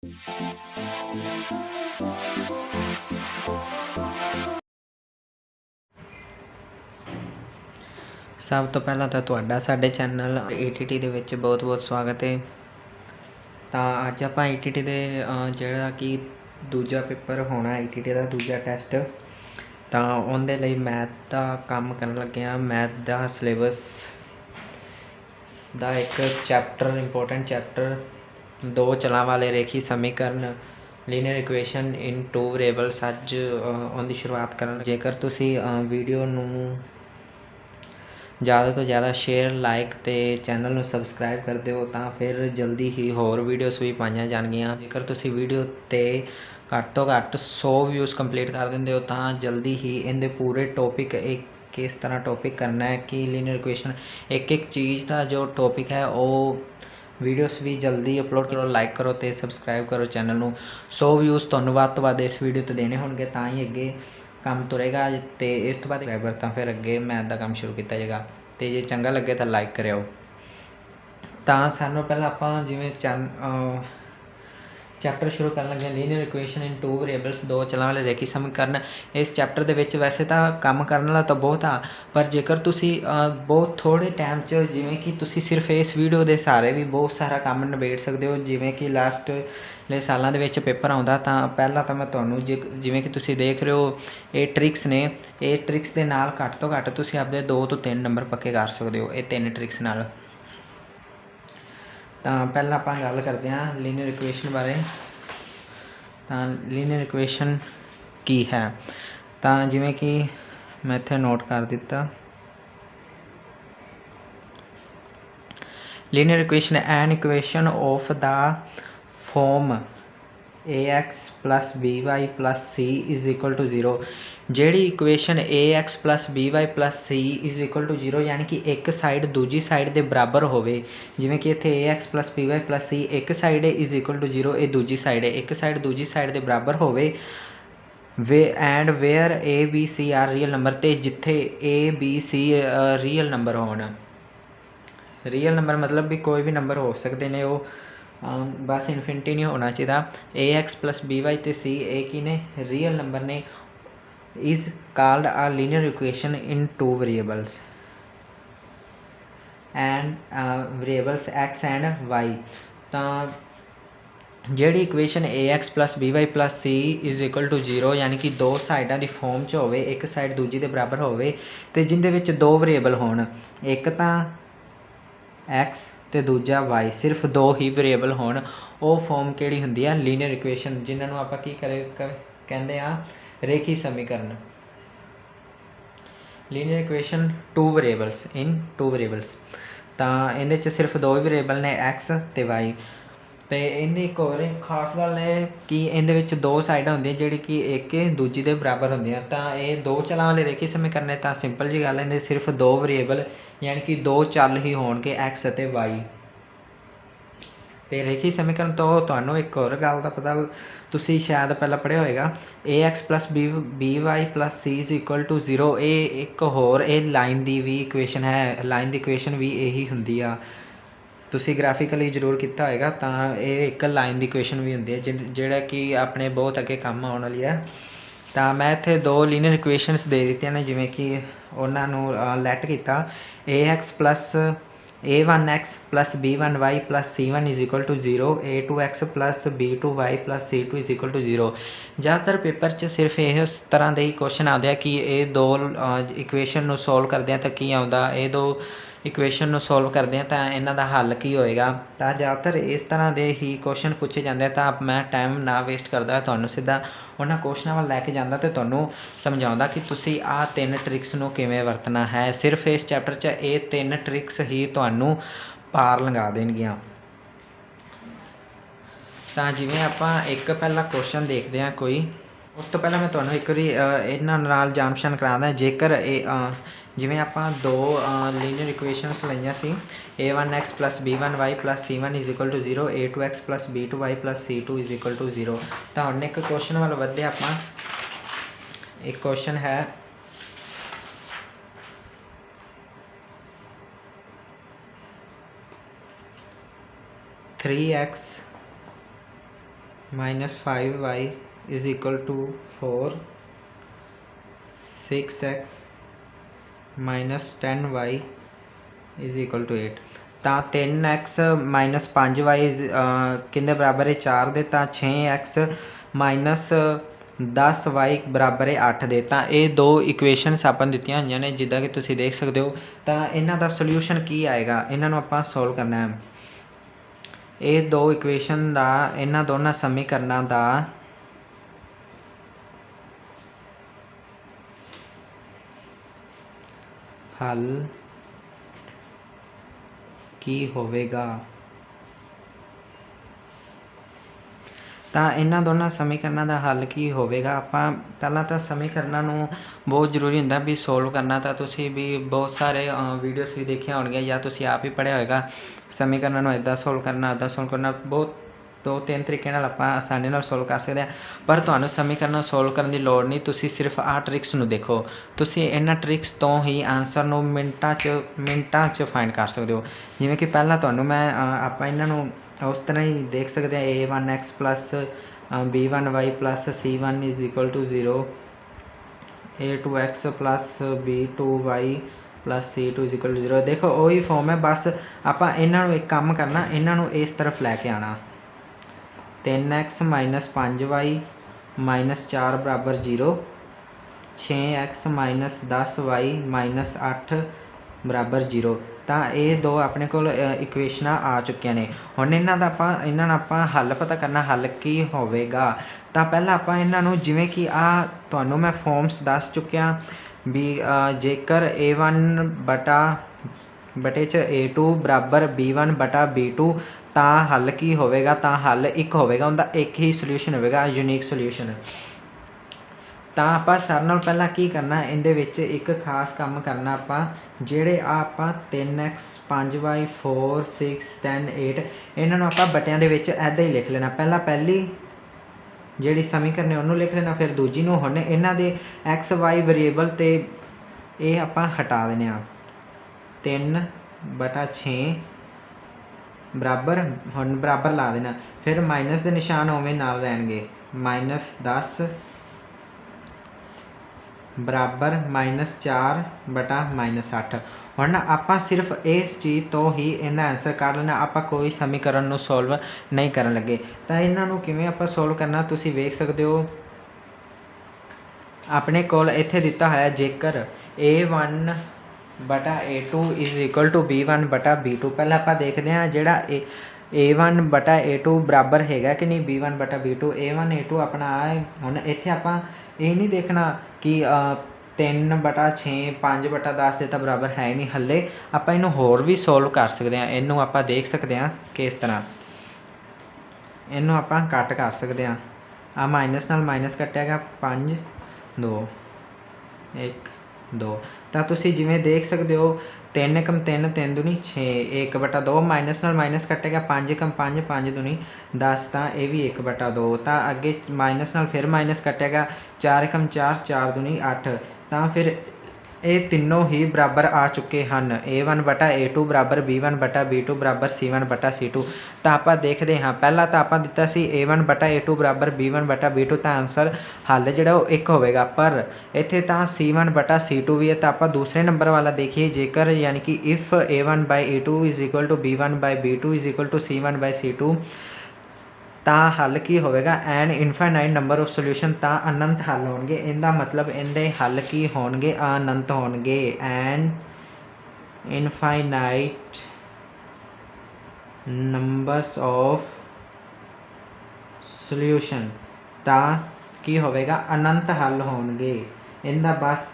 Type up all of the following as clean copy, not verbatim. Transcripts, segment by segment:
सब तो पहला तो तुहाडा साडे चैनल ETT दे विच बहुत बहुत स्वागत है। तो अज आप ETT दे जिहड़ा कि दूजा पेपर होना ETT का दूजा टैसट, तो उहदे लई मैथ का काम करन लगे हाँ। मैथ का सिलेबस का एक चैप्टर इंपोर्टेंट चैप्टर दो चलां वाले रेखी समीकरण linear equation in two variables अज उहदी शुरुआत करन। जेकर तुसी वीडियो नूं ज़्यादा तो ज़्यादा शेयर लाइक तो चैनल में सबसक्राइब कर दो, तो फिर जल्दी ही होर वीडियोस भी पाइया जाएगियाँ। जेकर तुसी वीडियो ते घट तो घट 100 व्यूज़ कंप्लीट कर देंगे हो, तो जल्दी ही इनके पूरे टॉपिक एक किस तरह टॉपिक करना है कि लीनियर इक्वेशन एक एक चीज़ का जो टॉपिक है वो वीडियोस भी जल्दी अपलोड करो, लाइक करो तो सबसक्राइब करो चैनल में। 100 व्यूज़ तुहानूं वध तो वध इस वीडियो तो देने होंगे, तो ही अगे काम तुरेगा। तो इस तो बाद तो फिर अगे मैथ का काम शुरू किया जाएगा। तो जे चंगा लगे तो लाइक करो। तो सानू पहला आप जिमें चैप्टर शुरू कर लगे linear equation in two variables दो चलां वाले रेखी समीकरण। इस चैप्टर के विच वैसे तो काम करने वाला तो बहुत आ, पर जेकर तुसी बहुत थोड़े टाइम जिमें कि तुसी सिर्फ इस वीडियो के सहारे भी बहुत सारा काम निबेड़ सकते हो। जिमें कि लास्ट ले सालों के विच पेपर आउंदा, तो पहला तो मैं तुहानूं जिमें कि तुसी देख रहे हो ये ट्रिक्स ने, ये ट्रिक्स के नाल घट तो घट तुसी आपदे 2 तो 3 नंबर पक्के कर सकते हो ये 3 ट्रिक्स नाल। तो पहला आप गल करते हैं लीनियर इक्वेशन बारे। तो लीनियर इक्वेशन की है, तो जिमें कि मैं इत्थे नोट कर दिता, linear equation an equation of the form ax plus B Y plus C is equal to 0। ਜਿਹੜੀ equation ax plus B Y plus C is equal to 0 यानी कि एक साइड दूजी साइड के बराबर होवे। जिमें कि इत्थे ax plus B Y plus C एक साइड है इज इक्वल टू 0, ये दूजी साइड है, एक साइड दूजी साइड के बराबर होवे वे and where A B C are real number, तो जिथे A B C real number होना। रियल नंबर मतलब भी कोई भी नंबर हो सकते हैं, वो बस इनफिनिटी नहीं होना चाहिए। A X plus B Y तो सी ए की ने रियल नंबर ने is called a linear equation in two variables and variables X and Y. तो ਜਿਹੜੀ equation A X plus B Y plus C is equal to 0 यानी कि दो साइडों की फॉर्म च होवे, एक साइड दूजी के बराबर होवे ते जिंदे विच दो वेरिएबल होण, एक तो एक्स तो दूजा वाई, सिर्फ दो ही वेरिएबल होण, वो फॉर्म किहड़ी हुंदी है लीनियर इक्वेशन, जिन्होंने आपां की कहंदे आ रेखी समीकरण। Linear equation two variables in two variables, तो इहदे च सिर्फ दो वेरिएबल ने एक्स तो वाई। तो इन्हें एक होर खास गल है कि इहदे दो साइडां होंदियां जिहड़ी कि एक दूजी के बराबर होंदियां। तो ये दो चलां वाले रेखी समीकरण है, तो सिंपल जी गल है, सिर्फ दो वेरिएबल यानी कि दो चल ही होणगे एक्स ते वाई। तो रेखी समीकरण तो तुहानूं एक होर गल का पता तुसी शायद पहला पढ़िया होएगा, A X plus B Y plus C is equal to 0। ये एक होर ये लाइन की भी इक्वेशन है, लाइन की इक्वेशन भी यही हुंदी आ, तुसी ग्राफिकली जरूर किया होएगा। तो ये एक लाइन की इक्वेशन भी होंदी है जिहड़ा कि अपने बहुत अगे काम आने वाली है। तो मैं इत्थे दो लीनियर इक्वेशनस दे दित्तियां ने, जिवें कि उन्होंने लैट किया A X plus A one X plus B one Y plus C one is equal to 0, A two X plus B two Y plus C two is equal to 0। ज़्यादातर paper च सिर्फ इस तरह के ही question आते हैं कि ये दो इक्वेशन सोल्व करते हैं तो की आता, ये दो इक्वेशन सोल्व करते हैं तो इन्हों का हल की होएगा। तो ज़्यादातर इस तरह के ही क्वेश्चन पूछे जाते हैं। तो मैं टाइम ना वेस्ट करता, तुहानूं सीधा उन्होंने क्वेश्चनों वाल लैके जाता तो तुहानूं समझाउंदा कि तुसी आ 3 ट्रिक्स नूं किवें वरतना है। सिर्फ इस चैप्टर च ये 3 ट्रिक्स ही तुहानूं पार लंघा देणगियां। तो जिवें आपां एक पहला क्वेश्चन देखते हैं कोई, उस तो पहला मैं तुहानूं एक बारी इन्हां नाल जान पछाण करांदा। जेकर जिवें आपां दो लीनियर इक्वेशनस लईआं सी, A one X plus B one Y plus C one is equal to 0, A two X plus B two Y plus C two is equal to 0। तो हुण एक क्वेश्चन वाल वधदे आपां। एक क्वेश्चन है 3x -5y is equal to 4, 6x -10y is equal to 8। ਤਾਂ 3x -5y ਕਿੰਦੇ ਬਰਾਬਰ ਹੈ 4 ਦੇ, ਤਾਂ 6x -10y ਬਰਾਬਰ ਹੈ 8 ਦੇ। ਤਾਂ ਇਹ ਦੋ ਇਕੁਏਸ਼ਨਸ ਆਪਾਂ ਦਿੱਤੀਆਂ ਹੋਈਆਂ ਨੇ, ਜਿੱਦਾਂ ਕਿ ਤੁਸੀਂ ਦੇਖ ਸਕਦੇ ਹੋ। ਤਾਂ ਇਹਨਾਂ ਦਾ ਸੋਲਿਊਸ਼ਨ ਕੀ ਆਏਗਾ, ਇਹਨਾਂ ਨੂੰ ਆਪਾਂ ਸੋਲਵ ਕਰਨਾ ਹੈ। ਇਹ ਦੋ ਇਕੁਏਸ਼ਨ ਦਾ, ਇਹਨਾਂ ਦੋਨਾਂ ਸਮੀਕਰਨਾਂ ਦਾ ਹੱਲ ਕੀ ਹੋਵੇਗਾ। ਤਾਂ ਇਹਨਾਂ ਦੋਨਾਂ ਸਮੀਕਰਨਾਂ ਦਾ ਹੱਲ ਕੀ ਹੋਵੇਗਾ। ਆਪਾਂ ਪਹਿਲਾਂ ਤਾਂ ਸਮੀਕਰਨਾਂ ਨੂੰ ਬਹੁਤ ਜ਼ਰੂਰੀ ਹੁੰਦਾ ਵੀ ਸੋਲਵ ਕਰਨਾ। ਤਾਂ ਤੁਸੀਂ ਵੀ ਬਹੁਤ ਸਾਰੇ ਵੀਡੀਓਸ ਵੀ ਦੇਖੀਆਂ ਹੋਣਗੀਆਂ ਜਾਂ ਤੁਸੀਂ ਆਪ ਹੀ ਪੜ੍ਹਿਆ ਹੋਏਗਾ। ਸਮੀਕਰਨਾਂ ਨੂੰ ਇੱਦਾਂ ਸੋਲਵ ਕਰਨਾ, ਇੱਦਾਂ ਸੋਲਵ ਕਰਨਾ, ਬਹੁਤ 2-3 ਤਰੀਕੇ ਨਾਲ ਆਪਾਂ ਆਸਾਨੀ ਨਾਲ ਸੋਲਵ ਕਰ ਸਕਦੇ ਹਾਂ। ਪਰ ਤੁਹਾਨੂੰ ਸਮੀਕਰਨ ਸੋਲਵ ਕਰਨ ਦੀ ਲੋੜ ਨਹੀਂ, ਤੁਸੀਂ ਸਿਰਫ ਆਹ ਟ੍ਰਿਕਸ ਨੂੰ ਦੇਖੋ। ਤੁਸੀਂ ਇਹਨਾਂ ਟ੍ਰਿਕਸ ਤੋਂ ਹੀ ਆਨਸਰ ਨੂੰ ਮਿੰਟਾਂ 'ਚ ਫਾਈਂਡ ਕਰ ਸਕਦੇ ਹੋ। ਜਿਵੇਂ ਕਿ ਪਹਿਲਾਂ ਤੁਹਾਨੂੰ ਮੈਂ ਆਪਾਂ ਇਹਨਾਂ ਨੂੰ ਉਸ ਤਰ੍ਹਾਂ ਹੀ ਦੇਖ ਸਕਦੇ ਹਾਂ। a1x plus b1y plus c1 is equal to 0, a2x plus b2y plus c2 is equal to 0। ਦੇਖੋ ਉਹੀ ਫੋਰਮ ਹੈ, ਬਸ ਆਪਾਂ ਇਹਨਾਂ ਨੂੰ ਇੱਕ ਕੰਮ ਕਰਨਾ, ਇਹਨਾਂ ਨੂੰ ਇਸ ਤਰਫ ਲੈ ਕੇ ਆਉਣਾ। 3x -5y -4 ਬਰਾਬਰ 0, 6x -10y -8 ਬਰਾਬਰ 0। ਤਾਂ ਇਹ ਦੋ ਆਪਣੇ ਕੋਲ ਇਕੁਏਸ਼ਨਾਂ ਆ ਚੁੱਕੀਆਂ ਨੇ। ਹੁਣ ਇਹਨਾਂ ਨੂੰ ਆਪਾਂ ਹੱਲ ਪਤਾ ਕਰਨਾ, ਹੱਲ ਕੀ ਹੋਵੇਗਾ। ਤਾਂ ਪਹਿਲਾਂ ਆਪਾਂ ਇਹਨਾਂ ਨੂੰ, ਜਿਵੇਂ ਕਿ ਤੁਹਾਨੂੰ ਮੈਂ ਫੋਰਮਸ ਦੱਸ ਚੁੱਕਿਆ ਵੀ ਜੇਕਰ a1 ਬਟੇ 'ਚ a2 ਬਰਾਬਰ b1 ਬਟਾ b2 ਤਾਂ ਹੱਲ ਕੀ ਹੋਵੇਗਾ। ਤਾਂ ਹੱਲ ਇੱਕ ਹੋਵੇਗਾ, ਉਹਦਾ ਇੱਕ ਹੀ ਸੋਲਿਊਸ਼ਨ ਹੋਵੇਗਾ, ਯੂਨੀਕ ਸੋਲਿਊਸ਼ਨ। ਤਾਂ ਆਪਾਂ ਸਾਰਿਆਂ ਨਾਲੋਂ ਪਹਿਲਾਂ ਕੀ ਕਰਨਾ, ਇਹਦੇ ਵਿੱਚ ਇੱਕ ਖਾਸ ਕੰਮ ਕਰਨਾ। ਆਪਾਂ ਜਿਹੜੇ ਆਪਾਂ 3x 5y 4 6 10 8 ਇਹਨਾਂ ਨੂੰ ਆਪਾਂ ਬਟਿਆਂ ਦੇ ਵਿੱਚ ਇੱਦਾਂ ਹੀ ਲਿਖ ਲੈਣਾ। ਪਹਿਲਾਂ ਪਹਿਲੀ ਜਿਹੜੀ ਸਮੀਕਰਨ ਹੈ ਉਹਨੂੰ ਲਿਖ ਲੈਣਾ, ਫਿਰ ਦੂਜੀ ਨੂੰ। ਹੁਣ ਇਹਨਾਂ ਦੇ x y ਵੇਰੀਏਬਲ 'ਤੇ ਇਹ ਆਪਾਂ ਹਟਾ ਦੇਣੇ ਆ। 3/6 ਬਰਾਬਰ, ਹੁਣ ਬਰਾਬਰ ਲਾ ਦੇਣਾ, ਫਿਰ ਮਾਈਨਸ ਦੇ ਨਿਸ਼ਾਨ ਉਵੇਂ ਨਾਲ ਰਹਿਣਗੇ। -10 ਬਰਾਬਰ -4 ਬਟਾ -8। ਹੁਣ ਆਪਾਂ ਸਿਰਫ ਇਸ ਚੀਜ਼ ਤੋਂ ਹੀ ਇਹਦਾ ਆਂਸਰ ਕੱਢ ਲੈਣਾ, ਆਪਾਂ ਕੋਈ ਸਮੀਕਰਨ ਨੂੰ ਸੋਲਵ ਨਹੀਂ ਕਰਨ ਲੱਗੇ। ਤਾਂ ਇਹਨਾਂ ਨੂੰ ਕਿਵੇਂ ਆਪਾਂ ਸੋਲਵ ਕਰਨਾ ਤੁਸੀਂ ਵੇਖ ਸਕਦੇ ਹੋ। ਆਪਣੇ ਕੋਲ ਇੱਥੇ ਦਿੱਤਾ ਹੋਇਆ, ਜੇਕਰ a1 ਬਟਾ a2 is equal to b1 ਬਟਾ b2। ਪਹਿਲਾਂ ਆਪਾਂ ਦੇਖਦੇ ਹਾਂ ਜਿਹੜਾ a1 ਬਟਾ a2 ਬਰਾਬਰ ਹੈਗਾ ਕਿ ਨਹੀਂ b1 ਬਟਾ b2। a1 a2 ਆਪਣਾ ਆ। ਹੁਣ ਇੱਥੇ ਆਪਾਂ ਇਹ ਨਹੀਂ ਦੇਖਣਾ ਕਿ 3/6 5/10 ਦੇ ਤਾਂ ਬਰਾਬਰ ਹੈ ਨਹੀਂ। ਹੱਲੇ ਆਪਾਂ ਇਹਨੂੰ ਹੋਰ ਵੀ ਸੋਲਵ ਕਰ ਸਕਦੇ ਹਾਂ। ਇਹਨੂੰ ਆਪਾਂ ਦੇਖ ਸਕਦੇ ਹਾਂ ਕਿ ਇਸ ਤਰ੍ਹਾਂ ਇਹਨੂੰ ਆਪਾਂ ਕੱਟ ਕਰ ਸਕਦੇ ਹਾਂ। ਆ ਮਾਈਨਸ ਨਾਲ ਮਾਈਨਸ ਕੱਟਿਆਗਾ, 5 2 1 2। ਤਾਂ ਤੁਸੀਂ ਜਿਵੇਂ ਦੇਖ ਸਕਦੇ ਹੋ 3 × 3 3 ਦੂਣੀ 6, 1/2 ਮਾਈਨਸ ਨਾਲ ਮਾਈਨਸ ਕੱਟੇਗਾ, 5 × 5 5 ਦੂਣੀ 10। ਤਾਂ ਇਹ ਵੀ 1/2। ਤਾਂ ਅੱਗੇ ਮਾਈਨਸ ਨਾਲ ਫਿਰ ਮਾਈਨਸ ਕੱਟੇਗਾ, 4 × 4 4 ਦੂਣੀ 8। ਤਾਂ ਫਿਰ ਇਹ ਤਿੰਨੋਂ ਹੀ ਬਰਾਬਰ ਆ ਚੁੱਕੇ ਹਨ। a1 ਬਟਾ a2 ਬਰਾਬਰ b1 ਬਟਾ b2 ਬਰਾਬਰ c1 ਬਟਾ c2। ਤਾਂ ਆਪਾਂ ਦੇਖਦੇ ਹਾਂ, ਪਹਿਲਾਂ ਤਾਂ ਆਪਾਂ ਦਿੱਤਾ ਸੀ a1 ਬਟਾ a2 ਬਰਾਬਰ b1 ਬਟਾ b2। ਤਾਂ ਆਂਸਰ ਹੱਲ ਜਿਹੜਾ ਉਹ ਇੱਕ ਹੋਵੇਗਾ। ਪਰ ਇੱਥੇ ਤਾਂ c1 ਬਟਾ c2 ਵੀ ਹੈ। ਤਾਂ ਆਪਾਂ ਦੂਸਰੇ ਨੰਬਰ ਵਾਲਾ ਦੇਖੀਏ, ਜੇਕਰ ਯਾਨੀ ਕਿ if a1 by a2 is equal to b1 by b2 is equal to c1 by c2 ਤਾਂ ਹੱਲ ਕੀ ਹੋਵੇਗਾ, an infinite number of solution. ਤਾਂ ਅਨੰਤ ਹੱਲ ਹੋਣਗੇ। ਇਹਦਾ ਮਤਲਬ ਇਹਦੇ ਹੱਲ ਕੀ ਹੋਣਗੇ, ਅਨੰਤ ਹੋਣਗੇ। ਐਨ ਇਨਫਾਈਨਾਈਟ ਨੰਬਰਸ ਆਫ ਸੋਲਿਊਸ਼ਨ। ਤਾਂ ਕੀ ਹੋਵੇਗਾ, ਅਨੰਤ ਹੱਲ ਹੋਣਗੇ। ਇਹਦਾ ਬਸ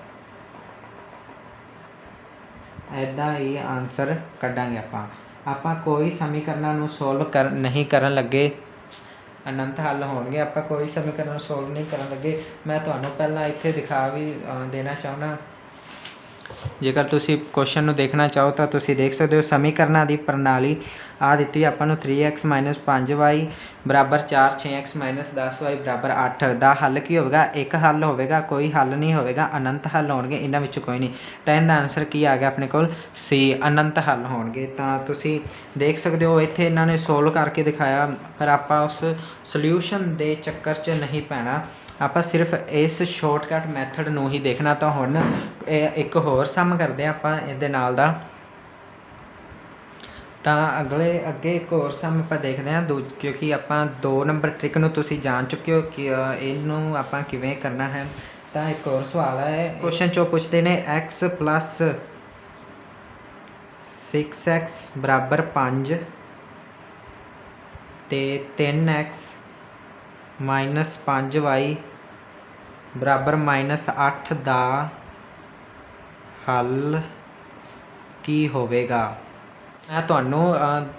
ਇੱਦਾਂ ਹੀ ਆਨਸਰ ਕੱਢਾਂਗੇ। ਆਪਾਂ ਕੋਈ ਸਮੀਕਰਨਾਂ ਨੂੰ ਸੋਲਵ ਨਹੀਂ ਕਰਨ ਲੱਗੇ, ਅਨੰਤ ਹੱਲ ਹੋਣਗੇ। ਆਪਾਂ ਕੋਈ ਸਮੀਕਰਨ ਨੂੰ ਸੋਲਵ ਨਹੀਂ ਕਰਨ ਲੱਗੇ। ਮੈਂ ਤੁਹਾਨੂੰ ਪਹਿਲਾਂ ਇੱਥੇ ਦਿਖਾ ਵੀ ਦੇਣਾ ਚਾਹੁੰਦਾ। ਜੇਕਰ ਤੁਸੀਂ ਕੁਐਸਚਨ ਨੂੰ ਦੇਖਣਾ ਚਾਹੋ ਤਾਂ ਤੁਸੀਂ ਦੇਖ ਸਕਦੇ ਹੋ। ਸਮੀਕਰਨਾਂ ਦੀ ਪ੍ਰਣਾਲੀ आ ਦਿੱਤੀ ਆਪਾਂ ਨੂੰ 3x ਮਾਈਨਸ 5y बराबर 4, 6x माइनस 10y बराबर 8 ਦਾ हल की होगा? एक हल होगा, कोई हल नहीं होगा, अनंत हल होणगे, इन्हां विचों कोई नहीं। तो इनका आंसर की आ गया अपने कोल सी, अनंत हल होणगे। तो तुसी देख सकते हो इत्थे इन्होंने सोल्व करके दिखाया, पर आपां उस सल्यूशन के चक्कर च नहीं पैना, आपां सिर्फ इस शॉर्टकट मैथड नूं ही देखना। तो हुण एक होर सम करदे आं आपां इहदे नाल दा। तो अगे एक होर सम आप देखते हैं क्योंकि आप 2 नंबर ट्रिक नूं तुसीं जान चुके हो कि इनू आप किवें करना है। तो एक होर सवाल है, क्वेश्चन चो पूछते हैं x प्लस 6x बराबर 5 ते 3x माइनस 5y बराबर -8 का हल की होवेगा? मैं तुहानूं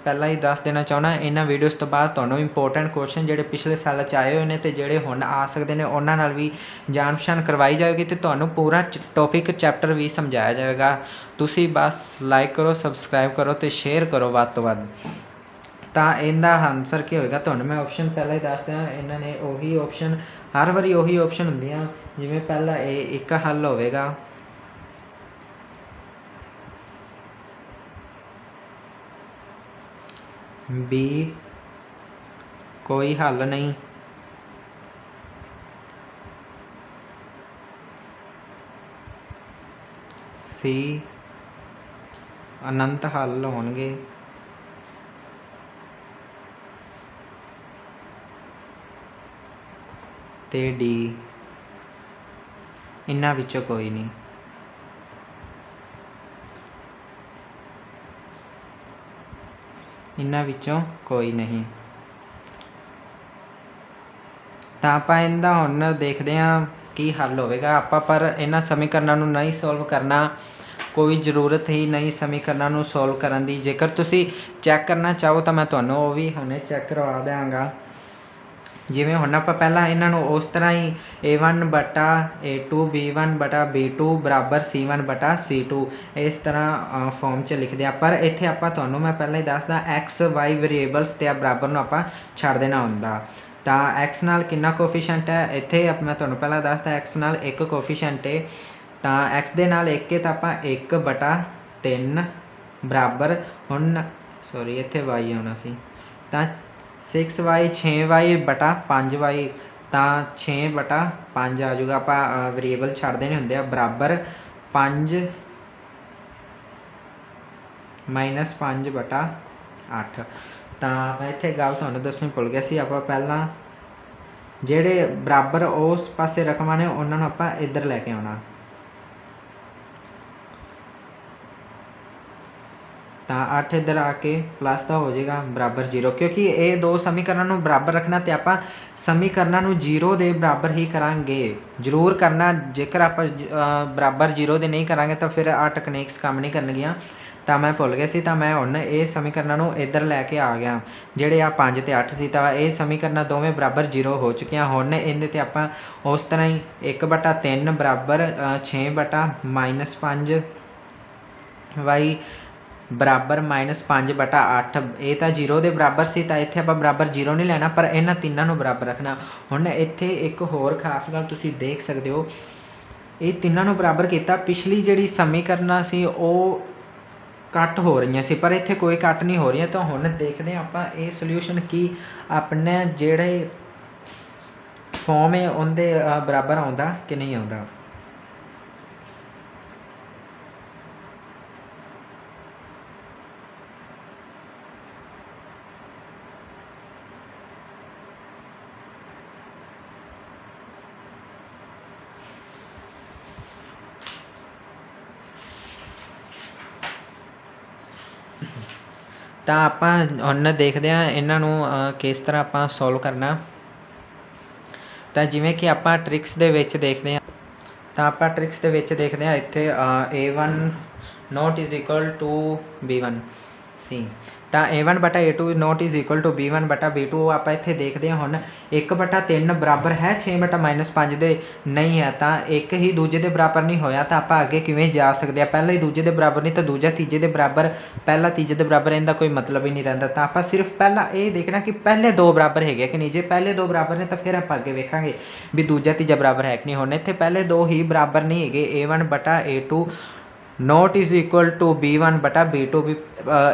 पहला ही दस देना चाहना, इन्हां वीडियोज़ तो बाद तुहानूं इंपोर्टेंट क्वेश्चन जिहड़े पिछले साल च आए हुए हैं तो जिहड़े हुण आ सकते हैं उन्हां नाल भी जान पछाण करवाई जाएगी, तो तुहानूं पूरा टॉपिक चैप्टर भी समझाया जाएगा। तुसीं बस लाइक करो, सबसक्राइब करो तो शेयर करो वध तो वध। तो इनका आंसर की होएगा? तुहानूं मैं ऑप्शन पहला ही दस दियां, इन्होंने उही ऑप्शन हर वारी उही ऑप्शन हुंदियां, जिवें पहला एक हल होवेगा, बी कोई हल नहीं, सी अनंत हल होणगे, ते डी इन्हां विचों कोई नहीं। इन्हां विचों कोई नहीं। तो आप इनका हुण देखते हैं की हल होगा। आप पर इन्हां समीकरणों नूं नहीं सोल्व करना, कोई जरूरत ही नहीं समीकरणों नूं सोल्व करन दी। जेकर तुसी चैक करना चाहो तो मैं तुहानूं वो भी हुणे चैक करवा देंगा। जिवें हुण आपां पहलां इन्हां नूं उस तरह ही A1 बटा A2 B1 बटा B2 बराबर C1 बटा C2 इस तरह फॉर्म च लिखदे आ। पर इत्थे आपां तुहानूं मैं पहलां ही दसदा एक्स वाई वेरीएबल्स ते बराबर नूं आपां छड्ड देना हुंदा। तो एक्स नाल कितना कोफिशेंट है? इत्थे मैं तुहानूं पहलां दसदा एक्स नाल एक कोफिशेंट है, तो एक्स दे नाल एक है तो आपां 1 बटा 3 बराबर हुण सॉरी इत्थे वाई आउणा सी, तो 6y 6y बटा 5y, तो 6 बटा 5 आ जाऊगा। आप वेरीएबल छड्ड देने होंदे आ, बराबर 5 माइनस 5 बटा 8। तो मैं इत्थे गल तुहानूं दसणी भुल गया सी, आपां पहलां जिहड़े बराबर उस पासे रकमां ने उन्हां नूं आपां इधर लैके आउणा। तो 8 इधर आके प्लस का हो जाएगा बराबर 0, क्योंकि ये दो समीकरणों बराबर रखना तो आप समीकरणों 0 के बराबर ही करांगे जरूर करना। जेकर आप बराबर 0 के नहीं करांगे तो फिर आ टैक्नीक्स काम नहीं करनगियां। तो मैं भुल गया सी, तो मैं हुण ये समीकरणों इधर लैके आ गया, जिहड़े आ 5 ते 8 सी। तो ये समीकरण दोवें बराबर 0 हो चुके हैं। हुण इहदे ते आपां उस तरह ही 1 बटा 3 बराबर 6 बटा -5 वाई बराबर -5 बटा 8। ये तो 0 के बराबर से, तो इत्थे आपां बराबर 0 नहीं लेना, पर इन्हां तीनों नूं बराबर रखना। हुण इत्थे एक होर खास गल तुसीं देख सकते हो, ये तीनों नूं बराबर किया, पिछली जिहड़ी समीकरण सी वो कट हो रही सी, पर इत्थे कोई कट नहीं हो रही। तो हुण देखते हैं आपां ये सोल्यूशन की अपने जिहड़े फॉर्म है उनके बराबर आउंदा कि नहीं आउंदा। तो आप हुण देखते हैं इन्हां नूं किस तरह आप सॉल्व करना। तो जिवें कि आप ट्रिक्स दे विच देखते हैं, तो आप ट्रिक्स दे विच देखते हैं इत्थे A1 not is equal to B1 C. ਤਾਂ a1 ਬਟਾ a2 not is equal to b1 ਬਟਾ b2। ਆਪਾਂ ਇੱਥੇ ਦੇਖਦੇ ਹਾਂ ਹੁਣ 1/3 ਬਰਾਬਰ ਹੈ 6/-5 ਦੇ ਨਹੀਂ ਹੈ, ਤਾਂ ਇੱਕ ਹੀ ਦੂਜੇ ਦੇ ਬਰਾਬਰ ਨਹੀਂ ਹੋਇਆ ਤਾਂ ਆਪਾਂ ਅੱਗੇ ਕਿਵੇਂ ਜਾ ਸਕਦੇ ਹਾਂ। ਪਹਿਲਾ ਹੀ ਦੂਜੇ ਦੇ ਬਰਾਬਰ ਨਹੀਂ ਤਾਂ ਦੂਜਾ ਤੀਜੇ ਦੇ ਬਰਾਬਰ, ਪਹਿਲਾ ਤੀਜੇ ਦੇ ਬਰਾਬਰ, ਇਹਦਾ ਕੋਈ ਮਤਲਬ ਹੀ ਨਹੀਂ ਰਹਿੰਦਾ। ਤਾਂ ਆਪਾਂ ਸਿਰਫ ਪਹਿਲਾਂ ਇਹ ਦੇਖਣਾ ਕਿ ਪਹਿਲੇ ਦੋ ਬਰਾਬਰ ਹੈਗੇ ਕਿ ਨਹੀਂ। ਜੇ ਪਹਿਲੇ ਦੋ ਬਰਾਬਰ ਨੇ ਤਾਂ ਫਿਰ ਆਪਾਂ ਅੱਗੇ ਵੇਖਾਂਗੇ ਵੀ ਦੂਜਾ ਤੀਜਾ ਬਰਾਬਰ ਹੈ ਕਿ ਨਹੀਂ। ਹੁਣ ਇੱਥੇ ਪਹਿਲੇ ਦੋ ਹੀ ਬਰਾਬਰ ਨਹੀਂ ਹੈਗੇ, a1 ਬਟਾ a2 not is equal to b1 बटा b2 भी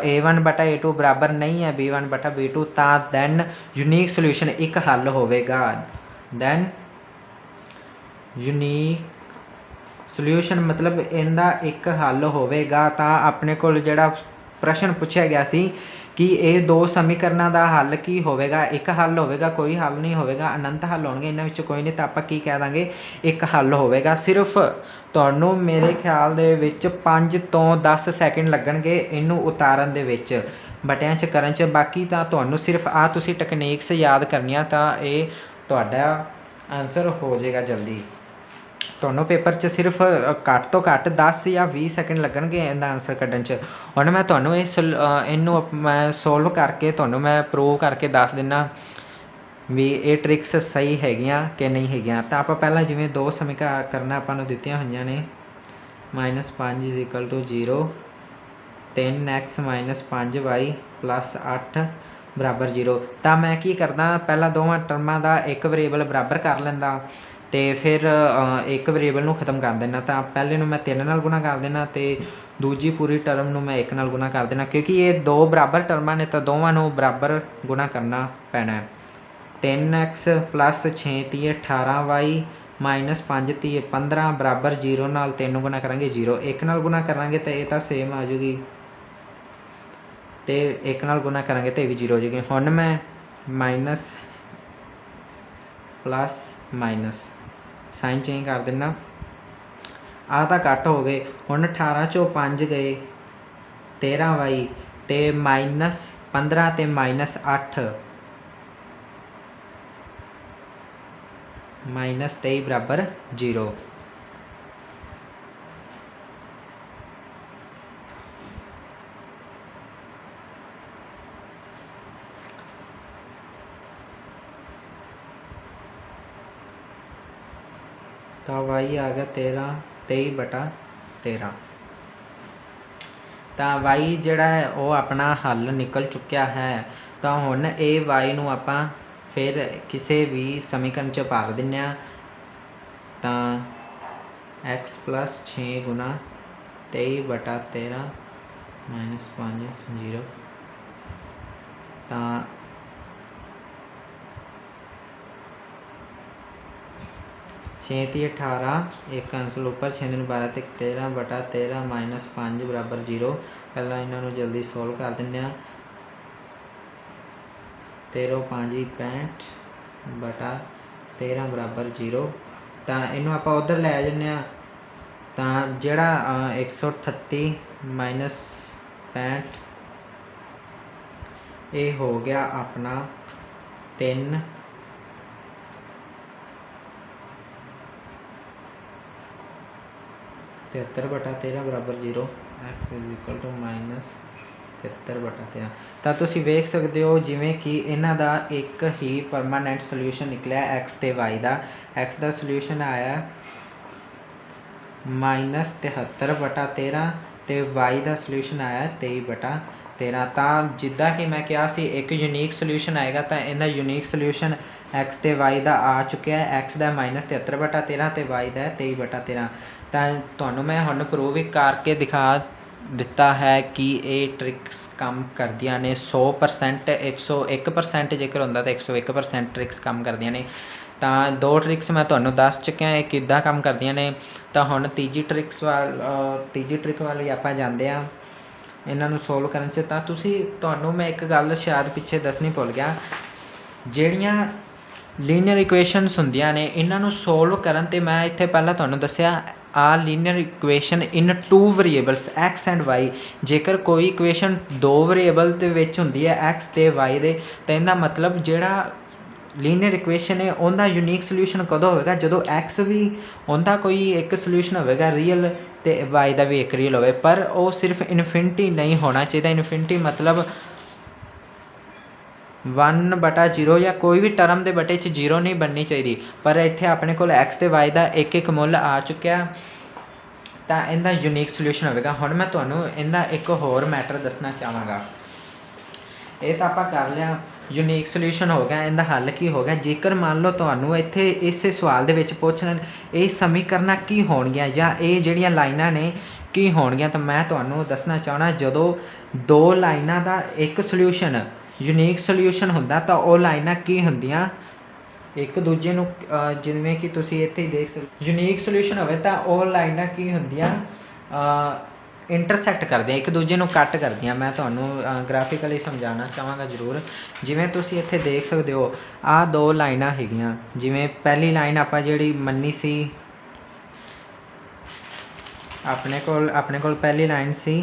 a1 बटा a2 बराबर नहीं है b1 बटा b2, तो दैन यूनीक सोल्यूशन एक हल होगा। दैन यूनीक सोल्यूशन मतलब इनका एक हल होगा। तो अपने को जिहड़ा प्रश्न पूछा गया सी कि ये दो समीकरणों का हल की होगा, एक हल होगा, कोई हल नहीं होगा, अनंत हल होंगे, इन्हां विचों कोई नहीं, तो आप की कह देंगे एक हल होगा। सिर्फ तुहानूं मेरे ख्याल दे विच 5 तो 10 सैकेंड लगणगे इनू उतारन दे विच, बटियां च करन च। बाकी तो तुहानूं सिर्फ आ तुसीं टैक्नीक्स याद करनियां तो ये तुहाडा आंसर हो जाएगा जल्दी। तुहानूं पेपर च सिर्फ घੱਟ तो घੱਟ 10 या 20 सैकेंड लगणगे इहदा आंसर कड्ढण च। हुण मैं तुहानूं इनू मैं सोल्व करके तुहानूं मैं प्रूव करके दस दिना भी ये ट्रिक्स सही हैगियां कि नहीं हैगियां। तो आप पहला जिवें दो समीकरण आपां नूं दित्तियां होईयां ने -5 is equal to 0, 3x - 5y + 8 बराबर 0। तो मैं की करदा पहला दोवां टर्मां दा एक वेरिएबल बराबर कर लैंदा तो फिर एक वेरिएबल नूं खत्म कर देना। तो पहले नूं मैं 3 नाल गुणा कर देना तो दूजी पूरी टर्म नूं मैं 1 नाल गुणा कर देना, क्योंकि ये दो बराबर टर्मां ने तो दोवां नूं बराबर गुणा करना पैना है। 3x + 6 × 18y - 5 × 15 बराबर 0 नाल 3 गुणा करांगे 0, 1 नाल गुणा करांगे तो ये तो सेम आ जूगी, तो 1 नाल गुणा करांगे तो ये भी 0 हो जाएगी। हुण मैं minus plus minus sign change कर देना, आ तो घट हो गए। हुण 18 चों 5 गए 13y तो -15 तो -8 -23 बराबर 0। तो y आ गया 23/13। तो y जिहड़ा है वो अपना हल निकल चुकिया है। तो हुण ये y नूं आपां फिर किसी भी समीकरण च भाग दिंदे आ, तो x + 6 गुणा 23/13 - 5 0, तो 6 × 18 एक कैंसल ऊपर 6 दिन 12 तक 13/13 - 5 बराबर 0। पहला इन्हों जल्दी सोल्व कर दें। 13 5 65/13 बराबर 0। तो इनू आप उधर लै जाने, तो जोड़ा 138 - 65 ये हो गया अपना 3 73/13 बराबर 0, x इज इक्वल टू -73/13। तो तुसीं वेख सकते हो जिमें कि इन्हां दा एक ही परमानेंट सोल्यूशन निकलिया x ते y का। x का सोल्यूशन आया -73/13 तो y का सोल्यूशन आया 23/13। तो जिदा कि मैं कहा सी एक यूनीक सोल्यूशन आएगा, तो इनका यूनीक सोल्यूशन x ते y का आ चुका है। x का -73/13 तो y का 23/13। तो तुहानूं मैं हुण प्रूव भी करके दिखा दिता है कि ये ट्रिक्स काम करदियां ने 100%, 101% जेकर हुंदा तो 101% ट्रिक्स काम करदियां ने। तो दो ट्रिक्स मैं तुहानूं दस चुकिया है किद्दां काम करदियां ने। तो हुण तीजी ट्रिक वाल भी आपां जांदे आ इन्हां नूं सोल्व करन च। तां तुहानूं मैं एक गल शायद पिछे दसनी भुल गया, जिहड़ियां लीनियर इक्वेशनस हुंदियां ने इन्हां नूं सोल्व करन ते मैं इत्थे पहलां तुहानूं दस्सिया आ linear equation in 2 variables x and y। जेकर कोई इक्वेशन 2 वेरिएबल दे विच हुंदी है x ते y दे, तो इहदा मतलब जिहड़ा लीनियर इक्वेशन है उनका यूनीक सोल्यूशन कदों होगा जदों x भी उनका कोई एक सोल्यूशन होगा रियल तो y का भी एक रियल हो, पर वो सिर्फ इनफिनिटी नहीं होना चाहिए। इनफिनिटी मतलब 1/0 या कोई भी टर्म के बटे 0 नहीं बननी चाहिए, पर इत्थे अपने को एक्स ते वाई का एक एक मुल आ चुकिया, तो इनका यूनीक सोल्यूशन होगा। हुण मैं तुहानूं इनका एक होर मैटर दसना चाहांगा। ये तो आप कर लिया, यूनीक सोल्यूशन हो गया, इनका हल की हो गया। जेकर मान लो तुहानूं इत्थे इस सवाल दे विच पुछण ये समीकरण की होणगियां जां ये जिहड़ियां लाइनां ने की होणगियां, तो मैं तुहानूं दसना चाहना जदों दो लाइनां दा एक सोल्यूशन यूनीक सोल्यूशन हुंदा तो वो लाइनां की हुंदियां एक दूजे नूं जिवें कि तुसीं इत्थे देख सकदे यूनीक सोल्यूशन होवे तो वो लाइनां की हुंदियां इंटरसैक्ट करदियां, एक दूजे नूं कट करदियां। मैं तुहानूं ग्राफिकली समझाना चाहांगा जरूर। जिवें तुसीं इत्थे देख सकदे हो आ दो लाइनां हैगियां, जिवें पहली लाइन आपां जिहड़ी मन्नी सी अपने कोल पहली लाइन सी,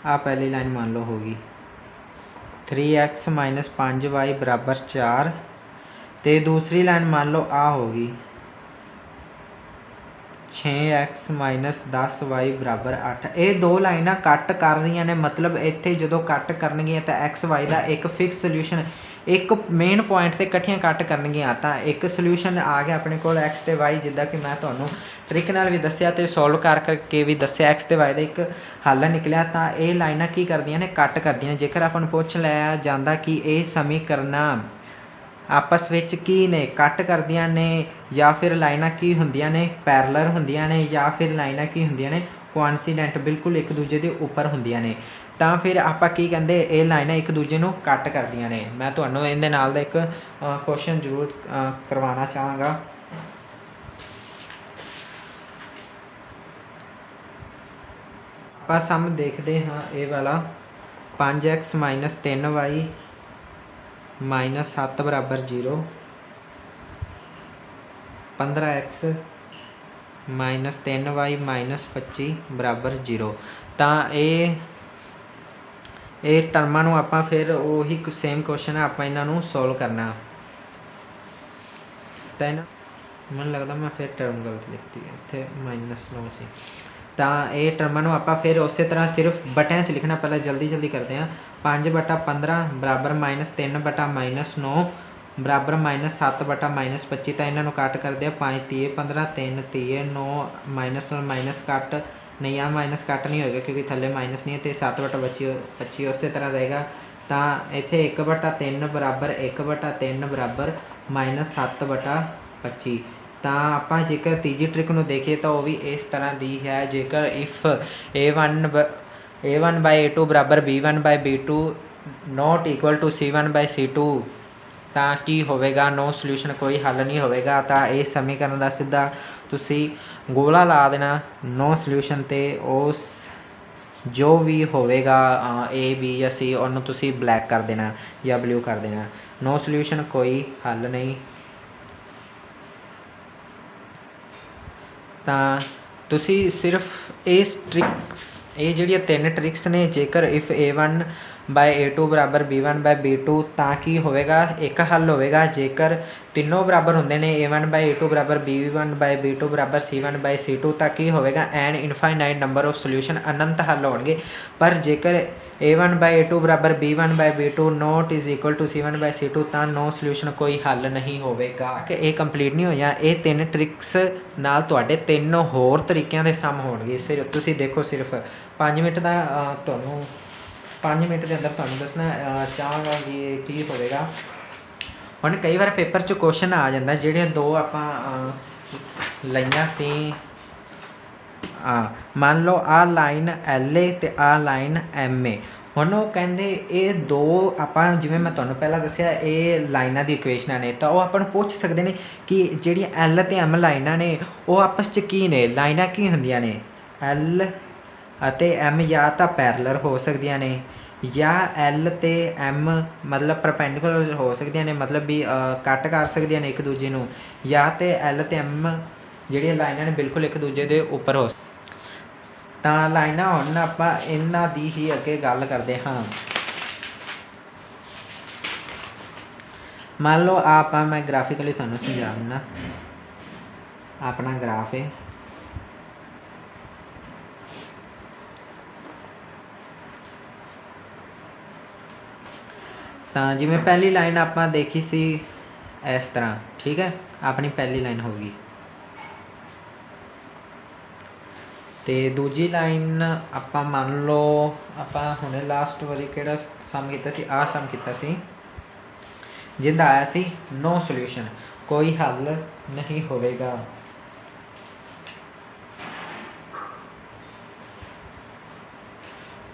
आ पहली लाइन मान लो होगी 3x - 5y = 4, तो दूसरी लाइन मान लो आ होगी 6x - 10y = 8। ये दो लाइनां कट कर रही ने, मतलब इत्थे जदों कट करनगियां तो एक्स वाई का एक फिक्स सोल्यूशन एक मेन पॉइंट से इकट्ठियां कट करनगियां, तो एक सोल्यूशन आ गया अपने को एक्स ते वाई, जिद्दां कि मैं तुहानूं ट्रिक नाल भी दस्सिया तो सॉल्व करके भी दस्सिया, एक्स ते वाई का एक हल निकलिया। तो ये लाइनां की करदियां ने, कट करदियां। जेकर आपां नूं पुछ लिया जांदा कि ये समीकरण आपस विच की ने, कट करदियां ने या फिर लाइनां की हुंदियां ने, पैरलर हुंदियां ने, या फिर लाइनां की हुंदियां ने कोइनसीडेंट, बिल्कुल एक दूजे के उपर हुंदियां ने, तो फिर आपां की कहंदे ये लाइनां एक दूजे नूं कट करदियां ने। मैं तुहानूं इहदे नाल दा एक क्वेश्चन जरूर करवाना चाहांगा। आपां सम देखदे हां ये वाला 5x - 3y - 7 = 0, 15x - 3y - 25 = 0। तो ये टर्मां नूं आपां फिर उही सेम क्वेश्चन है, आपां इन्हां नूं सोल्व करना। तो मैनूं लगदा मैं फिर टर्म गलत लिखती है, इत्थे -9 सी। तो ये टर्मां नूं आपां फिर उस तरह सिर्फ बटियां च लिखना, पहले जल्दी करते हैं। 5/15 = -3/-9 बराबर -7/-25, तो इन्हों कट कर दिया 5 × 3 = 15, 3 × 3 = 9, माइनस माइनस कट नहीं आ, माइनस कट नहीं होगा क्योंकि थले माइनस नहीं है, तो 7/25 उस तरह रहेगा। तो इत्थे 1/3 बराबर 1/3 बराबर -7/25। तो आप जेकर तीजी ट्रिक में देखिए तो वह भी इस तरह की है। जेकर इफ a1/a2 बराबर b1/b2 not equal to c1/c2, तो की होगा नो सोल्यूशन, कोई हल नहीं होगा। तो ये समीकरण का सीधा तुसी गोला ला देना नो सोल्यूशन, तो उस जो भी होगा ए बी या सी उन्होंने तुसी ब्लैक कर देना या ब्लू कर देना, नो सोल्यूशन, कोई हल नहीं। तो तुसी सिर्फ इस ट्रिक्स ये जिहड़ियां 3 ट्रिक्स ने, जेकर इफ a1/a2 बराबर b1/b2 ताकि होगा एक हल होगा। जेकर तीनों बराबर होंगे ने a1/a2 बराबर b1/b2 बराबर c1/c2 ताकि होगा an infinite number of solution, अनंत हल होंगे। पर जेकर a1/a2 बराबर b1/b2 not is equal to c1/c2 तो नो सोल्यूशन, कोई हल नहीं होगा। कि ये कंप्लीट नहीं होया, ये 3 ट्रिक्स नाल तुहाडे 3 होर तरीकों के सम होणगे। सिर्फ तुसी देखो, सिर्फ 5 मिनट का तुहानूं 5 मिनट के अंदर तुहानूं दसना चाहांगा कि की होगा। हुण कई बार पेपर च क्वेश्चन आ जाता जिहड़ियां दो आपां लईआं सी, मान लो आ लाइन एल ए ते आ लाइन एम ए। हुण वो कहंदे ये दो आपां जिवें मैं तुहानूं पहलां दस्सिया ये लाइनां दी इक्वेशनां ने, तो वो आपां नूं पुछ सकदे ने कि जिहड़ियां एल ते एम लाइनां ने वो आपस च की ने, लाइनां की हुंदियां ने, एल अते एम या तो पैरलर हो सकदियां ने या एल ते एम मतलब परपेंडिकुलर हो सकदियां ने, मतलब भी कट कर सकदियां ने एक दूजे नूं, या तो एल ते एम जिहड़ियां लाइनां ने बिल्कुल एक दूजे के उपर हो। तो लाइनां हुण आपां इन्हां दी ही अगे गल करदे हां। मान लो आपां मैं ग्राफिकली तुहानूं समझा दिंदा, अपना ग्राफ है, ਤਾਂ ਜਿਵੇਂ ਪਹਿਲੀ ਲਾਈਨ ਆਪਾਂ ਦੇਖੀ ਸੀ ਇਸ ਤਰ੍ਹਾਂ, ਠੀਕ ਹੈ, ਆਪਣੀ ਪਹਿਲੀ ਲਾਈਨ ਹੋ ਗਈ। ਤੇ ਦੂਜੀ ਲਾਈਨ ਆਪਾਂ ਮੰਨ ਲਓ ਆਪਾਂ ਹੁਣੇ ਲਾਸਟ ਵਾਰੀ ਕਿਹੜਾ ਸਮ ਕੀਤਾ ਸੀ, ਆਹ ਸਮ ਕੀਤਾ ਸੀ ਜਿਹਦਾ ਆਇਆ ਸੀ ਨੋ ਸੋਲਿਊਸ਼ਨ, ਕੋਈ ਹੱਲ ਨਹੀਂ ਹੋਵੇਗਾ।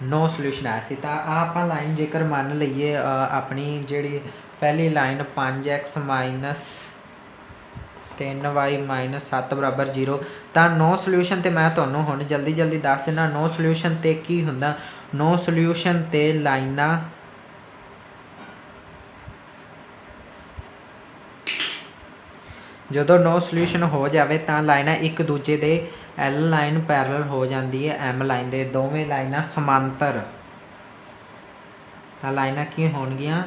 ਨੋ ਸੋਲਿਊਸ਼ਨ ਆਇਆ ਸੀ। ਤਾਂ ਆਹ ਆਪਾਂ ਲਾਈਨ ਜੇਕਰ ਮੰਨ ਲਈਏ ਆਪਣੀ ਜਿਹੜੀ ਪਹਿਲੀ line 5x minus 3y minus 7 ਬਰਾਬਰ 0, ਤਾਂ ਨੋ ਸੋਲਿਊਸ਼ਨ 'ਤੇ ਮੈਂ ਤੁਹਾਨੂੰ ਹੁਣ ਜਲਦੀ ਜਲਦੀ ਦੱਸ ਦਿੰਦਾ ਨੋ ਸੋਲਿਊਸ਼ਨ 'ਤੇ ਕੀ ਹੁੰਦਾ। ਨੋ ਸੋਲਿਊਸ਼ਨ 'ਤੇ ਲਾਈਨਾਂ ਜਦੋਂ ਨੋ ਸੋਲਿਊਸ਼ਨ ਹੋ ਜਾਵੇ ਤਾਂ ਲਾਈਨਾਂ ਇੱਕ ਦੂਜੇ ਦੇ ਐਲ ਲਾਈਨ ਪੈਰਲਲ ਹੋ ਜਾਂਦੀ ਹੈ ਐਮ ਲਾਈਨ ਦੇ, ਦੋਵੇਂ ਲਾਈਨਾਂ ਸਮਾਂਤਰ। ਤਾਂ ਲਾਈਨਾਂ ਕੀ ਹੋਣਗੀਆਂ,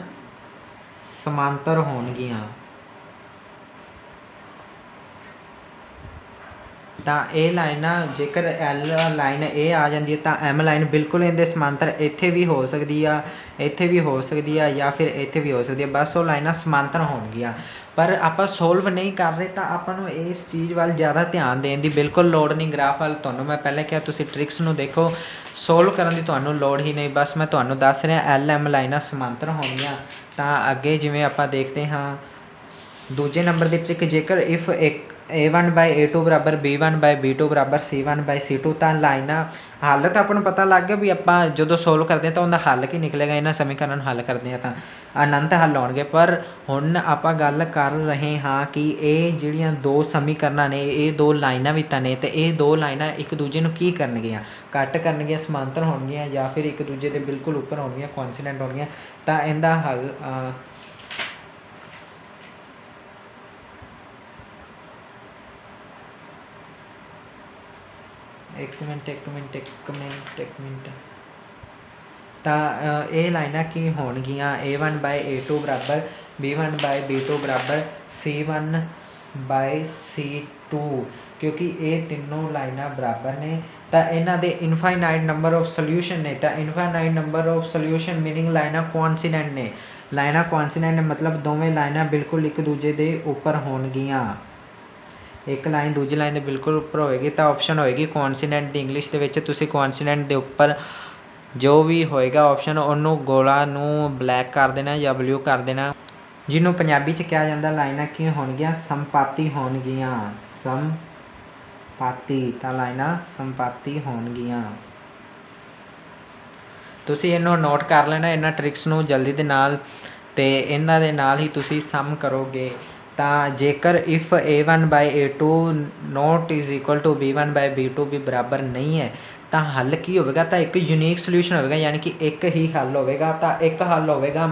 ਸਮਾਂਤਰ ਹੋਣਗੀਆਂ। ਤਾਂ ਇਹ ਲਾਈਨਾਂ ਜੇਕਰ ਐਲ ਲਾਈਨ ਇਹ ਆ ਜਾਂਦੀ ਹੈ ਤਾਂ ਐਮ ਲਾਈਨ ਬਿਲਕੁਲ ਇਹਦੇ ਸਮਾਂਤਰ ਇੱਥੇ ਵੀ ਹੋ ਸਕਦੀ ਆ, ਇੱਥੇ ਵੀ ਹੋ ਸਕਦੀ ਆ, ਜਾਂ ਫਿਰ ਇੱਥੇ ਵੀ ਹੋ ਸਕਦੀ ਆ, ਬਸ ਉਹ ਲਾਈਨਾਂ ਸਮਾਂਤਰ ਹੋਣਗੀਆਂ। ਪਰ ਆਪਾਂ ਸੋਲਵ ਨਹੀਂ ਕਰ ਰਹੇ ਤਾਂ ਆਪਾਂ ਨੂੰ ਇਸ ਚੀਜ਼ ਵੱਲ ਜ਼ਿਆਦਾ ਧਿਆਨ ਦੇਣ ਦੀ ਬਿਲਕੁਲ ਲੋੜ ਨਹੀਂ। ਗ੍ਰਾਫ ਵੱਲ ਤੁਹਾਨੂੰ ਮੈਂ ਪਹਿਲਾਂ ਕਿਹਾ ਤੁਸੀਂ ਟ੍ਰਿਕਸ ਨੂੰ ਦੇਖੋ, ਸੋਲਵ ਕਰਨ ਦੀ ਤੁਹਾਨੂੰ ਲੋੜ ਹੀ ਨਹੀਂ, ਬਸ ਮੈਂ ਤੁਹਾਨੂੰ ਦੱਸ ਰਿਹਾ ਐਲ ਐਮ ਲਾਈਨਾਂ ਸਮਾਂਤਰ ਹੋਣਗੀਆਂ। ਤਾਂ ਅੱਗੇ ਜਿਵੇਂ ਆਪਾਂ ਦੇਖਦੇ ਹਾਂ ਦੂਜੇ ਨੰਬਰ ਦੀ ਟ੍ਰਿਕ, ਜੇਕਰ ਇਫ A1/A2 ਬਰਾਬਰ B1/B2 ਬਰਾਬਰ C1/C2, ਤਾਂ ਲਾਈਨਾਂ ਹੱਲ ਤਾਂ ਆਪਾਂ ਨੂੰ ਪਤਾ ਲੱਗ ਗਿਆ ਵੀ ਆਪਾਂ ਜਦੋਂ ਸੋਲਵ ਕਰਦੇ ਹਾਂ ਤਾਂ ਉਹਦਾ ਹੱਲ ਕੀ ਨਿਕਲੇਗਾ, ਇਹਨਾਂ ਸਮੀਕਰਨ ਨੂੰ ਹੱਲ ਕਰਦੇ ਹਾਂ ਤਾਂ ਅਨੰਤ ਹੱਲ ਆਉਣਗੇ। ਪਰ ਹੁਣ ਆਪਾਂ ਗੱਲ ਕਰ ਰਹੇ ਹਾਂ ਕਿ ਇਹ ਜਿਹੜੀਆਂ ਦੋ ਸਮੀਕਰਨਾਂ ਨੇ, ਇਹ ਦੋ ਲਾਈਨਾਂ ਵੀ ਤਾਂ ਨੇ, ਅਤੇ ਇਹ ਦੋ ਲਾਈਨਾਂ ਇੱਕ ਦੂਜੇ ਨੂੰ ਕੀ ਕਰਨਗੀਆਂ, ਕੱਟ ਕਰਨਗੀਆਂ, ਸਮਾਂਤਰ ਹੋਣਗੀਆਂ, ਜਾਂ ਫਿਰ ਇੱਕ ਦੂਜੇ ਦੇ ਬਿਲਕੁਲ ਉੱਪਰ ਹੋਣਗੀਆਂ, ਕੋਇਨਸੀਡੈਂਟ ਹੋਣਗੀਆਂ। ਤਾਂ ਇਹਦਾ ਹੱਲ ਇੱਕ ਮਿੰਟ ਤਾਂ ਇਹ ਲਾਈਨਾਂ ਕੀ ਹੋਣਗੀਆਂ, A1/A2 ਬਰਾਬਰ B1/B2 ਬਰਾਬਰ C1/C2, ਕਿਉਂਕਿ ਇਹ ਤਿੰਨੋਂ ਲਾਈਨਾਂ ਬਰਾਬਰ ਨੇ ਤਾਂ ਇਹਨਾਂ ਦੇ ਇਨਫਾਈਨਾਈਟ ਨੰਬਰ ਆਫ ਸੋਲਿਊਸ਼ਨ ਨੇ। ਤਾਂ infinite number of solution meaning ਲਾਈਨਾਂ ਕੋਇਨਸੀਡੈਂਟ ਨੇ। ਲਾਈਨਾਂ ਕੋਇਨਸੀਡੈਂਟ ਮਤਲਬ ਦੋਵੇਂ ਲਾਈਨਾਂ ਬਿਲਕੁਲ ਇੱਕ ਦੂਜੇ ਦੇ ਉੱਪਰ ਹੋਣਗੀਆਂ। ਇੱਕ ਲਾਈਨ ਦੂਜੀ ਲਾਈਨ ਦੇ ਬਿਲਕੁਲ ਉੱਪਰ ਹੋਏਗੀ ਤਾਂ ਆਪਸ਼ਨ ਹੋਏਗੀ ਕੋਇਨਸੀਡੈਂਟ ਦੀ। ਇੰਗਲਿਸ਼ ਦੇ ਵਿੱਚ ਤੁਸੀਂ ਕੋਇਨਸੀਡੈਂਟ ਦੇ ਉੱਪਰ ਜੋ ਵੀ ਹੋਏਗਾ ਆਪਸ਼ਨ, ਉਹਨੂੰ ਗੋਲਾ ਨੂੰ ਬਲੈਕ ਕਰ ਦੇਣਾ ਜਾਂ ਬਲੂ ਕਰ ਦੇਣਾ, ਜਿਹਨੂੰ ਪੰਜਾਬੀ 'ਚ ਕਿਹਾ ਜਾਂਦਾ ਲਾਈਨਾਂ ਕੀ ਹੋਣਗੀਆਂ, ਸੰਪਾਤੀ ਹੋਣਗੀਆਂ। ਸੰਪਾਤੀ, ਤਾਂ ਲਾਈਨਾਂ ਸੰਪਾਤੀ ਹੋਣਗੀਆਂ। ਤੁਸੀਂ ਇਹਨੂੰ ਨੋਟ ਕਰ ਲੈਣਾ, ਇਹਨਾਂ ਟ੍ਰਿਕਸ ਨੂੰ ਜਲਦੀ ਦੇ ਨਾਲ, ਅਤੇ ਇਹਨਾਂ ਦੇ ਨਾਲ ਹੀ ਤੁਸੀਂ ਸਮ ਕਰੋਗੇ। ਤਾਂ ਜੇਕਰ if A1/A2 not is equal to B1/B2 ਵੀ ਬਰਾਬਰ ਨਹੀਂ ਹੈ ਤਾਂ ਹੱਲ ਕੀ ਹੋਵੇਗਾ, ਤਾਂ ਇੱਕ ਯੂਨੀਕ ਸੋਲਿਊਸ਼ਨ ਹੋਵੇਗਾ, ਯਾਨੀ ਕਿ ਇੱਕ ਹੀ ਹੱਲ ਹੋਵੇਗਾ। ਤਾਂ ਇੱਕ ਹੱਲ ਹੋਵੇਗਾ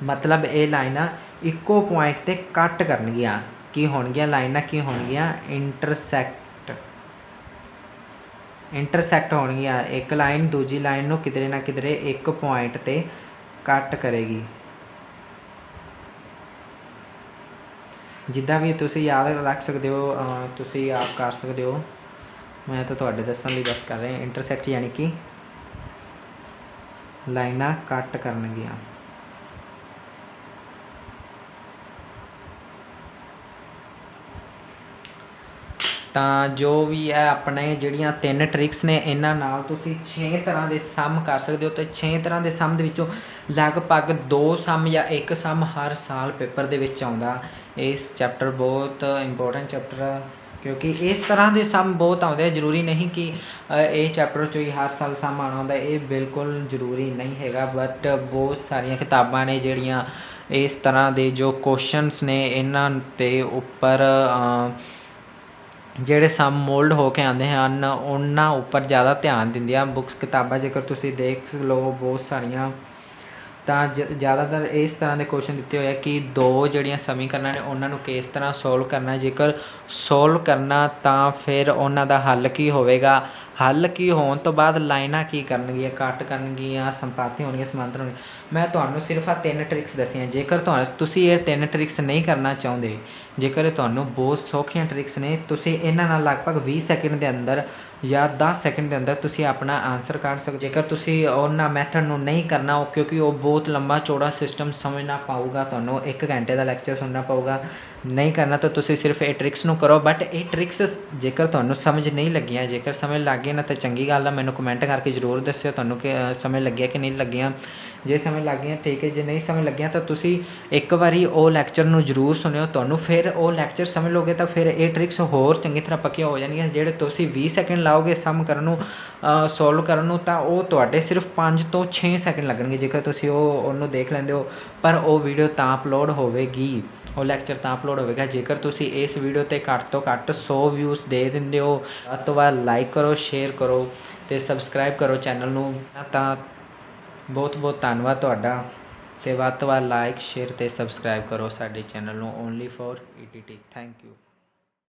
ਮਤਲਬ ਇਹ ਲਾਈਨਾਂ ਇੱਕੋ ਪੁਆਇੰਟ 'ਤੇ ਕੱਟ ਕਰਨਗੀਆਂ। ਕੀ ਹੋਣਗੀਆਂ, ਲਾਈਨਾਂ ਕੀ ਹੋਣਗੀਆਂ, ਇੰਟਰਸੈਕਟ ਹੋਣਗੀਆਂ। ਇੱਕ ਲਾਈਨ ਦੂਜੀ ਲਾਈਨ ਨੂੰ ਕਿਧਰੇ ਨਾ ਕਿਧਰੇ ਇੱਕ ਪੁਆਇੰਟ 'ਤੇ ਕੱਟ ਕਰੇਗੀ। ਜਿੱਦਾਂ ਵੀ ਤੁਸੀਂ ਯਾਦ ਰੱਖ ਸਕਦੇ ਹੋ, ਤੁਸੀਂ ਆਪ ਕਰ ਸਕਦੇ ਹੋ, ਮੈਂ ਤਾਂ ਤੁਹਾਡੇ ਦੱਸਣ ਲਈ ਬਸ ਕਰ ਰਿਹਾ। ਇੰਟਰਸੈਕਟ ਯਾਨੀ ਕਿ ਲਾਈਨਾਂ ਕੱਟ ਕਰਨਗੀਆਂ। ਤਾਂ ਜੋ ਵੀ ਹੈ ਆਪਣੇ ਜਿਹੜੀਆਂ 3 ਟ੍ਰਿਕਸ ਨੇ, ਇਹਨਾਂ ਨਾਲ ਤੁਸੀਂ 6 ਤਰ੍ਹਾਂ ਦੇ ਸਮ ਕਰ ਸਕਦੇ ਹੋ। ਅਤੇ 6 ਤਰ੍ਹਾਂ ਦੇ ਸਮ ਦੇ ਵਿੱਚੋਂ ਲਗਭਗ 2 ਸਮ ਜਾਂ 1 ਸਮ ਹਰ ਸਾਲ ਪੇਪਰ ਦੇ ਵਿੱਚ ਆਉਂਦਾ। ਇਸ ਚੈਪਟਰ ਬਹੁਤ ਇੰਪੋਰਟੈਂਟ ਚੈਪਟਰ ਆ, ਕਿਉਂਕਿ ਇਸ ਤਰ੍ਹਾਂ ਦੇ ਸਮ ਬਹੁਤ ਆਉਂਦੇ ਆ। ਜ਼ਰੂਰੀ ਨਹੀਂ ਕਿ ਇਹ ਚੈਪਟਰ 'ਚੋਂ ਹੀ ਹਰ ਸਾਲ ਸਮ ਆਉਣਾ ਹੁੰਦਾ, ਇਹ ਬਿਲਕੁਲ ਜ਼ਰੂਰੀ ਨਹੀਂ ਹੈਗਾ। ਬਟ ਬਹੁਤ ਸਾਰੀਆਂ ਕਿਤਾਬਾਂ ਨੇ ਜਿਹੜੀਆਂ ਇਸ ਤਰ੍ਹਾਂ ਦੇ ਜੋ ਕੁਐਸਚਨਸ ਨੇ ਇਹਨਾਂ ਦੇ ਉੱਪਰ ਜਿਹੜੇ ਸਮ ਮੋਲਡ ਹੋ ਕੇ ਆਉਂਦੇ ਹਨ ਉਹਨਾਂ ਉੱਪਰ ਜ਼ਿਆਦਾ ਧਿਆਨ ਦਿੰਦੀਆਂ ਬੁੱਕਸ, ਕਿਤਾਬਾਂ ਜੇਕਰ ਤੁਸੀਂ ਦੇਖ ਲਓ ਬਹੁਤ ਸਾਰੀਆਂ, ਤਾਂ ਜ਼ਿਆਦਾਤਰ ਇਸ ਤਰ੍ਹਾਂ ਦੇ ਕੁਐਸਚਨ ਦਿੱਤੇ ਹੋਏ ਆ ਕਿ ਦੋ ਜਿਹੜੀਆਂ ਸਮੀਕਰਨਾਂ ਨੇ ਉਹਨਾਂ ਨੂੰ ਕਿਸ ਤਰ੍ਹਾਂ ਸੋਲਵ ਕਰਨਾ, ਜੇਕਰ ਸੋਲਵ ਕਰਨਾ ਤਾਂ ਫਿਰ ਉਹਨਾਂ ਦਾ ਹੱਲ ਕੀ ਹੋਵੇਗਾ, ਹੱਲ ਕੀ ਹੋਣ ਤੋਂ ਬਾਅਦ ਲਾਈਨਾਂ ਕੀ ਕਰਨਗੀਆਂ, ਕੱਟ ਕਰਨਗੀਆਂ, ਸੰਪਾਤੀ ਹੋਣਗੀਆਂ, ਸਮਾਂਤਰ ਹੋਣਗੀਆਂ। ਮੈਂ ਤੁਹਾਨੂੰ ਸਿਰਫ ਆਹ 3 ਟ੍ਰਿਕਸ ਦੱਸੀਆਂ। ਜੇਕਰ ਤੁਸੀਂ ਇਹ 3 ਟ੍ਰਿਕਸ ਨਹੀਂ ਕਰਨਾ ਚਾਹੁੰਦੇ, ਜੇਕਰ ਤੁਹਾਨੂੰ ਬਹੁਤ ਸੌਖੀਆਂ ਟ੍ਰਿਕਸ ਨੇ, ਤੁਸੀਂ ਇਹਨਾਂ ਨਾਲ ਲਗਭਗ 20 ਸੈਕਿੰਡ ਦੇ ਅੰਦਰ ਜਾਂ 10 ਸੈਕਿੰਡ ਦੇ ਅੰਦਰ ਤੁਸੀਂ ਆਪਣਾ ਆਨਸਰ ਕੱਢ ਸਕਦੇ। ਜੇਕਰ ਤੁਸੀਂ ਉਹਨਾਂ ਮੈਥਡ ਨੂੰ ਨਹੀਂ ਕਰਨਾ, ਉਹ ਕਿਉਂਕਿ ਉਹ ਬਹੁਤ ਲੰਬਾ ਚੌੜਾ ਸਿਸਟਮ ਸਮਝਣਾ ਪਊਗਾ, ਤੁਹਾਨੂੰ 1 ਘੰਟੇ ਦਾ ਲੈਕਚਰ ਸੁਣਨਾ ਪਊਗਾ। ਨਹੀਂ ਕਰਨਾ ਤਾਂ ਤੁਸੀਂ ਸਿਰਫ ਇਹ ਟ੍ਰਿਕਸ ਨੂੰ ਕਰੋ। ਬਟ ਇਹ ਟ੍ਰਿਕਸ ਜੇਕਰ ਤੁਹਾਨੂੰ ਸਮਝ ਨਹੀਂ ਲੱਗੀਆਂ, ਜੇਕਰ ਸਮਝ ਲੱਗ ਗਈਆਂ ਨਾ ਤਾਂ ਚੰਗੀ ਗੱਲ ਆ, ਮੈਨੂੰ ਕਮੈਂਟ ਕਰਕੇ ਜ਼ਰੂਰ ਦੱਸਿਓ ਤੁਹਾਨੂੰ ਕਿ ਸਮਝ ਲੱਗਿਆ ਕਿ ਨਹੀਂ ਲੱਗੀਆਂ। ਜੇ ਸਮਝ ਲੱਗ ਗਈਆਂ ਠੀਕ ਹੈ, ਜੇ ਨਹੀਂ ਸਮਝ ਲੱਗੀਆਂ ਤਾਂ ਤੁਸੀਂ ਇੱਕ ਵਾਰੀ ਉਹ ਲੈਕਚਰ ਨੂੰ ਜ਼ਰੂਰ ਸੁਣਿਓ। ਤੁਹਾਨੂੰ ਫਿਰ ਉਹ ਲੈਕਚਰ ਸਮਝ ਲਓਗੇ ਤਾਂ ਫਿਰ ਇਹ ਟ੍ਰਿਕਸ ਹੋਰ ਚੰਗੀ ਤਰ੍ਹਾਂ ਪੱਕੀਆਂ ਹੋ ਜਾਣਗੀਆਂ। ਜਿਹੜੇ ਤੁਸੀਂ 20 ਸੈਕਿੰਡ ਲਾਓਗੇ ਸਮ ਕਰਨ ਨੂੰ, ਸੋਲਵ ਕਰਨ ਨੂੰ, ਤਾਂ ਉਹ ਤੁਹਾਡੇ ਸਿਰਫ 5 ਤੋਂ 6 ਸੈਕਿੰਡ ਲੱਗਣਗੇ ਜੇਕਰ ਤੁਸੀਂ ਉਹਨੂੰ ਦੇਖ ਲੈਂਦੇ ਹੋ। ਪਰ ਉਹ ਵੀਡੀਓ ਤਾਂ ਅਪਲੋਡ ਹੋਵੇਗੀ, ਉਹ ਲੈਕਚਰ ਤਾਂ ਅਪਲੋਡ ਹੋਵੇਗਾ ਜੇਕਰ ਤੁਸੀਂ ਇਸ ਵੀਡੀਓ 'ਤੇ ਘੱਟ ਤੋਂ ਘੱਟ 100 ਵਿਊਜ਼ ਦੇ ਦਿੰਦੇ ਹੋ। ਵੱਧ ਤੋਂ ਵੱਧ ਲਾਈਕ ਕਰੋ, ਸ਼ੇਅਰ ਕਰੋ ਅਤੇ ਸਬਸਕ੍ਰਾਈਬ ਕਰੋ ਚੈਨਲ ਨੂੰ। ਤਾਂ ਬਹੁਤ ਬਹੁਤ ਧੰਨਵਾਦ ਤੁਹਾਡਾ, ਅਤੇ ਵੱਧ ਤੋਂ ਵੱਧ ਲਾਈਕ, ਸ਼ੇਅਰ ਅਤੇ ਸਬਸਕ੍ਰਾਈਬ ਕਰੋ ਸਾਡੇ ਚੈਨਲ ਨੂੰ। Only for ETT। Thank you.